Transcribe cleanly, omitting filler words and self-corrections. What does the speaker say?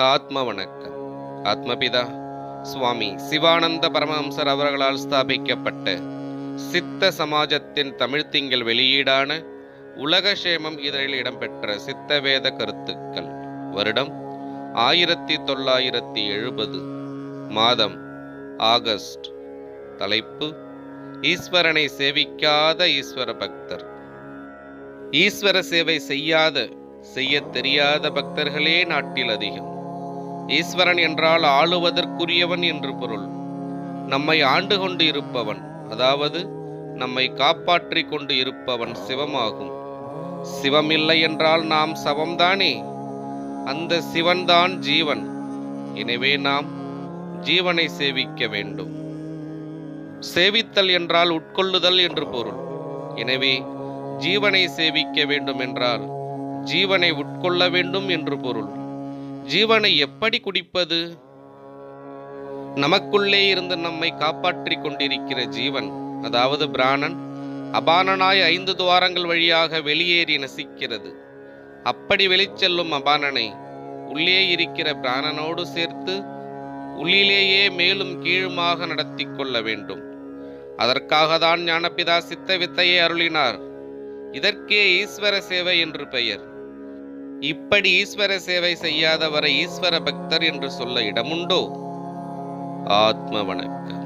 ஆத்ம வணக்கம். ஆத்மபிதா சுவாமி சிவானந்த பரமஹம்சர் அவர்களால் ஸ்தாபிக்கப்பட்ட சித்த சமாஜத்தின் தமிழ்த்திங்கள் வெளியீடான உலகக்ஷேமம் இதழில் இடம்பெற்ற சித்தவேத கருத்துக்கள். வருடம் 1970. மாதம் ஆகஸ்ட். தலைப்பு: ஈஸ்வரனை சேவிக்காத ஈஸ்வர பக்தர். ஈஸ்வர சேவை செய்ய தெரியாத பக்தர்களே நாட்டில் அதிகம். ஈஸ்வரன் என்றால் ஆளுவதற்குரியவன் என்று பொருள். நம்மை ஆண்டு கொண்டு இருப்பவன், அதாவது நம்மை காப்பாற்றி கொண்டு இருப்பவன் சிவமாகும். சிவம் இல்லை என்றால் நாம் சவம்தானே. அந்த சிவன்தான் ஜீவன். எனவே நாம் ஜீவனை சேவிக்க வேண்டும். சேவித்தல் என்றால் உட்கொள்ளுதல் என்று பொருள். எனவே ஜீவனை சேவிக்க வேண்டும் என்றால் ஜீவனை உட்கொள்ள வேண்டும் என்று பொருள். ஜீவனை எப்படி குடிப்பது? நமக்குள்ளே இருந்து நம்மை காப்பாற்றி கொண்டிருக்கிற ஜீவன், அதாவது பிராணன், அபானனாய் 5 துவாரங்கள் வழியாக வெளியேறி நசிக்கிறது. அப்படி வெளிச்செல்லும் அபானனை உள்ளே இருக்கிற பிராணனோடு சேர்த்து உள்ளிலேயே மேலும் கீழுமாக நடத்தி கொள்ள வேண்டும். அதற்காக தான் ஞானபிதா சித்த வித்தையை அருளினார். இதற்கே ஈஸ்வர சேவை என்று பெயர். இப்படி ஈஸ்வர சேவை செய்யாதவரை ஈஸ்வர பக்தர் என்று சொல்ல இடமுண்டோ? ஆத்ம வணக்கம்.